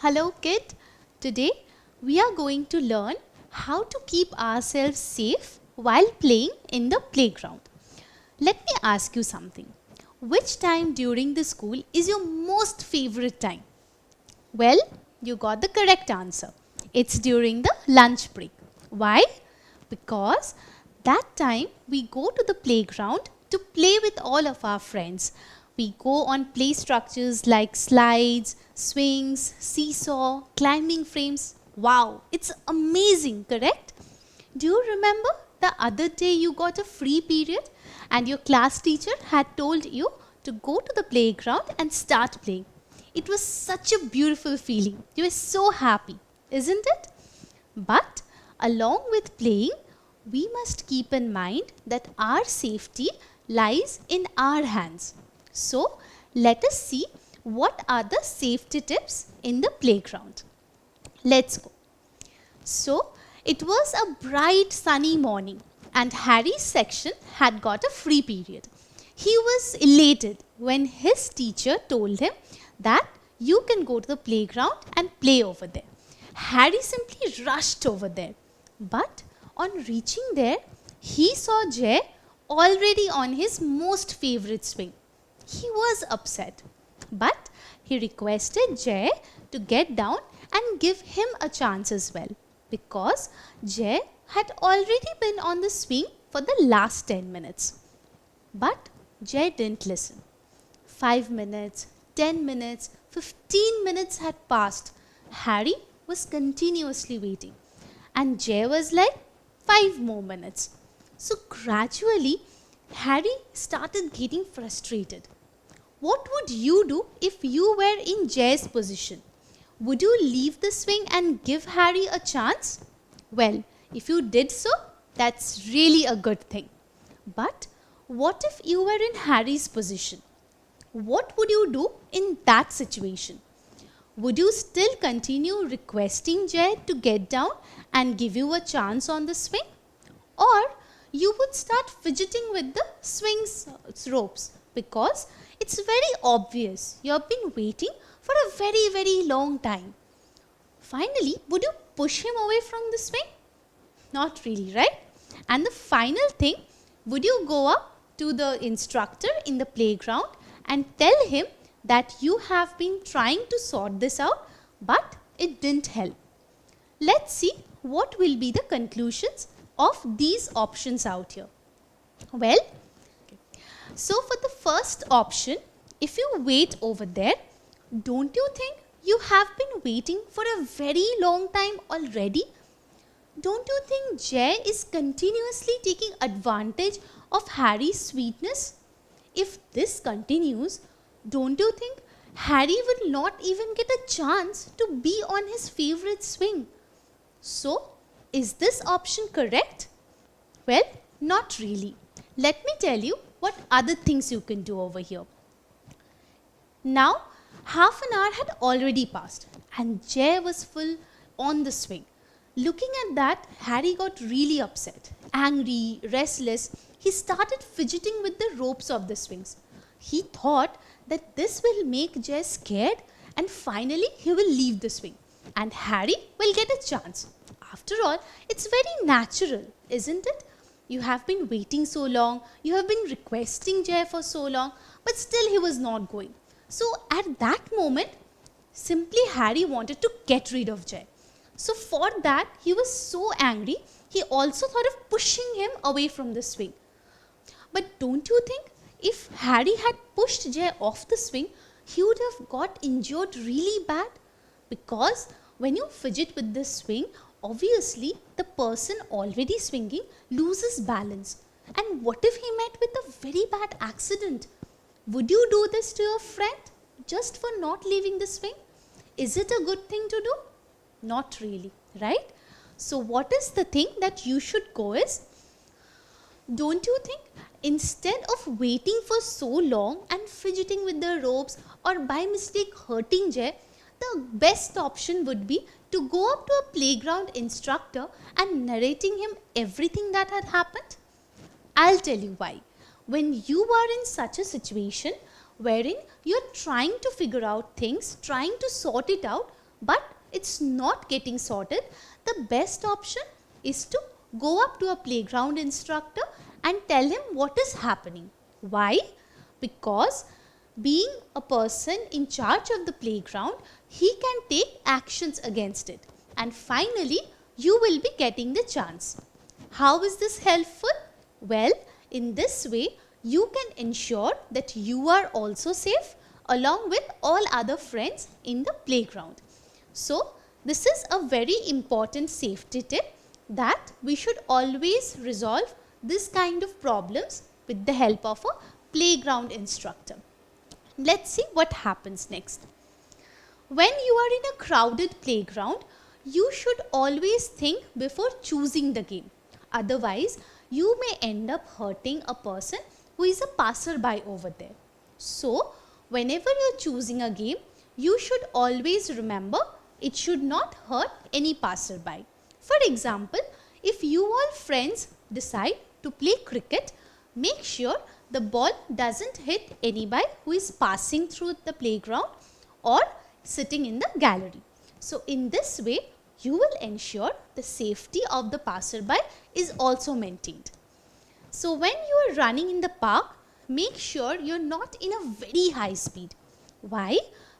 Hello kid, today we are going to learn how to keep ourselves safe while playing in the playground. Let me ask you something. Which time during the school is your most favorite time? Well, you got the correct answer. It's during the lunch break. Why? Because that time we go to the playground to play with all of our friends. We go on play structures like slides, swings, seesaw, climbing frames. Wow, it's amazing, correct? Do you remember the other day you got a free period and your class teacher had told you to go to the playground and start playing? It was such a beautiful feeling. You were so happy, isn't it? But along with playing, we must keep in mind that our safety lies in our hands. So, let us see what are the safety tips in the playground. Let's go. So, it was a bright sunny morning and Harry's section had got a free period. He was elated when his teacher told him that you can go to the playground and play over there. Harry simply rushed over there. But on reaching there, he saw Jay already on his most favorite swing. He was upset, but he requested Jay to get down and give him a chance as well, because Jay had already been on the swing for the last 10 minutes. But Jay didn't listen. 5 minutes, 10 minutes, 15 minutes had passed. Harry was continuously waiting, and Jay was like, 5 more minutes. So gradually, Harry started getting frustrated. What would you do if you were in Jay's position? Would you leave the swing and give Harry a chance? Well, if you did so, that's really a good thing. But what if you were in Harry's position? What would you do in that situation? Would you still continue requesting Jay to get down and give you a chance on the swing? Or you would start fidgeting with the swing's ropes, because it's very obvious you have been waiting for a very long time. Finally, would you push him away from the swing? Not really, right? And the final thing, would you go up to the instructor in the playground and tell him that you have been trying to sort this out, but it didn't help? Let's see what will be the conclusions of these options out here. Well, so for the first option, if you wait over there, don't you think you have been waiting for a very long time already? Don't you think Jay is continuously taking advantage of Harry's sweetness? If this continues, don't you think Harry will not even get a chance to be on his favorite swing? So, is this option correct? Well, not really. Let me tell you what other things you can do over here. Now, half an hour had already passed and Jay was full on the swing. Looking at that, Harry got really upset, angry, restless. He started fidgeting with the ropes of the swings. He thought that this will make Jay scared and finally he will leave the swing and Harry will get a chance. After all, it's very natural, isn't it? You have been waiting so long, you have been requesting Jay for so long, but still he was not going. So at that moment, simply Harry wanted to get rid of Jay. So for that, he was so angry, he also thought of pushing him away from the swing. But don't you think if Harry had pushed Jay off the swing, he would have got injured really bad? Because when you fidget with the swing, obviously the person already swinging loses balance. And what if he met with a very bad accident? Would you do this to your friend just for not leaving the swing? Is it a good thing to do? Not really, right? So what is the thing that you should go is, don't you think instead of waiting for so long and fidgeting with the ropes or by mistake hurting Jay, the best option would be to go up to a playground instructor and narrating him everything that had happened? I'll tell you why. When you are in such a situation wherein you're trying to figure out things, trying to sort it out, but it's not getting sorted, the best option is to go up to a playground instructor and tell him what is happening. Why? Because being a person in charge of the playground, he can take actions against it, and finally you will be getting the chance. How is this helpful? Well, in this way you can ensure that you are also safe along with all other friends in the playground. So this is a very important safety tip, that we should always resolve this kind of problems with the help of a playground instructor. Let's see what happens next. When you are in a crowded playground, you should always think before choosing the game. Otherwise, you may end up hurting a person who is a passerby over there. So, whenever you are choosing a game, you should always remember it should not hurt any passerby. For example, if you all friends decide to play cricket, make sure the ball doesn't hit anybody who is passing through the playground or sitting in the gallery. So in this way, you will ensure the safety of the passerby is also maintained. So when you are running in the park, make sure you are not in a very high speed. Why?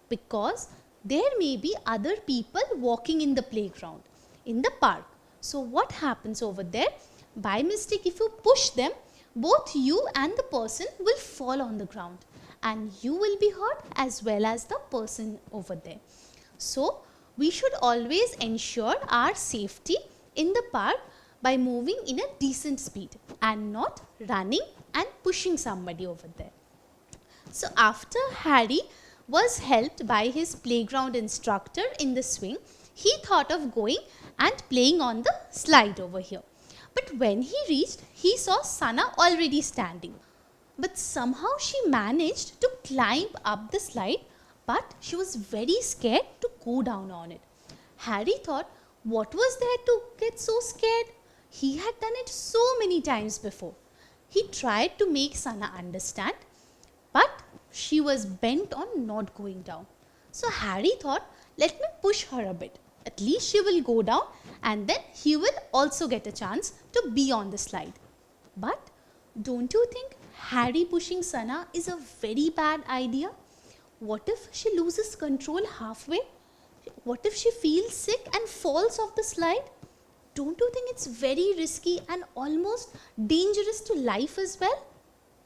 Because there may be other people walking in the playground, in the park. So what happens over there? By mistake, if you push them, both you and the person will fall on the ground, and you will be hurt as well as the person over there. So we should always ensure our safety in the park by moving in a decent speed and not running and pushing somebody over there. So after Harry was helped by his playground instructor in the swing, he thought of going and playing on the slide over here. But when he reached, he saw Sana already standing. But somehow she managed to climb up the slide, but she was very scared to go down on it. Harry thought, what was there to get so scared? He had done it so many times before. He tried to make Sana understand, but she was bent on not going down. So Harry thought, let me push her a bit. At least she will go down, and then he will also get a chance to be on the slide. But don't you think Harry pushing Sana is a very bad idea? What if she loses control halfway? What if she feels sick and falls off the slide? Don't you think it's very risky and almost dangerous to life as well?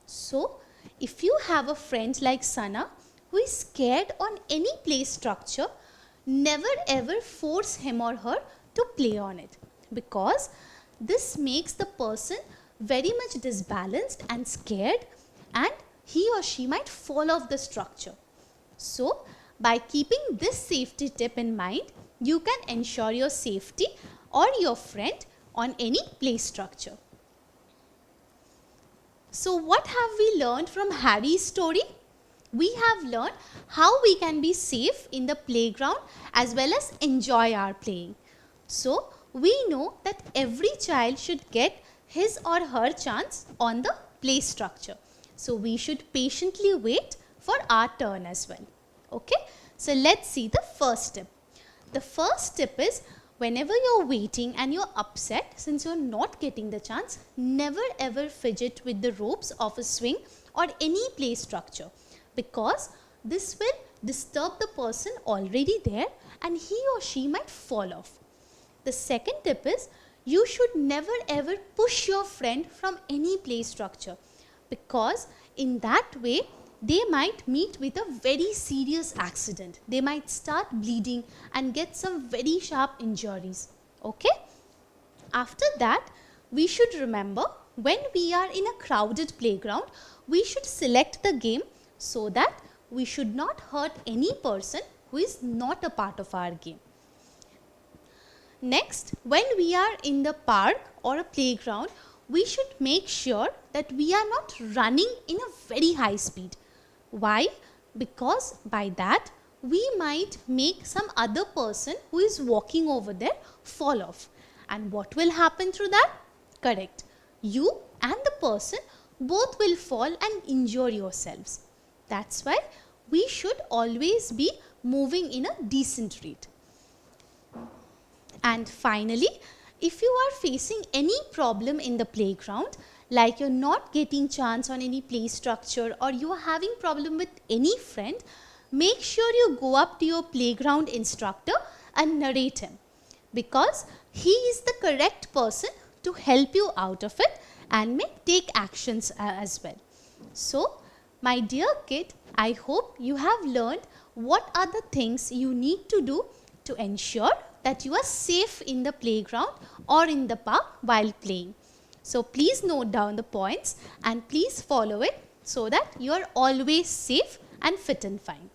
So, if you have a friend like Sana who is scared on any play structure, never ever force him or her to play on it, because this makes the person very much disbalanced and scared, and he or she might fall off the structure. So by keeping this safety tip in mind, you can ensure your safety or your friend on any play structure. So what have we learned from Harry's story? We have learned how we can be safe in the playground as well as enjoy our playing. So we know that every child should get his or her chance on the play structure. So we should patiently wait for our turn as well. Okay, so let's see the first tip. The first tip is, whenever you're waiting and you're upset since you're not getting the chance, never ever fidget with the ropes of a swing or any play structure, because this will disturb the person already there and he or she might fall off. The second tip is, you should never ever push your friend from any play structure, because in that way they might meet with a very serious accident. They might start bleeding and get some very sharp injuries. Okay? After that, we should remember, when we are in a crowded playground, we should select the game so that we should not hurt any person who is not a part of our game. Next, when we are in the park or a playground, we should make sure that we are not running in a very high speed. Why? Because by that we might make some other person who is walking over there fall off. And what will happen through that? Correct. You and the person both will fall and injure yourselves. That's why we should always be moving in a decent rate. And finally, if you are facing any problem in the playground, like you're not getting chance on any play structure or you are having problem with any friend, make sure you go up to your playground instructor and narrate him, because he is the correct person to help you out of it and may take actions as well. So, my dear kid, I hope you have learned what are the things you need to do to ensure that you are safe in the playground or in the park while playing. So please note down the points and please follow it so that you are always safe and fit and fine.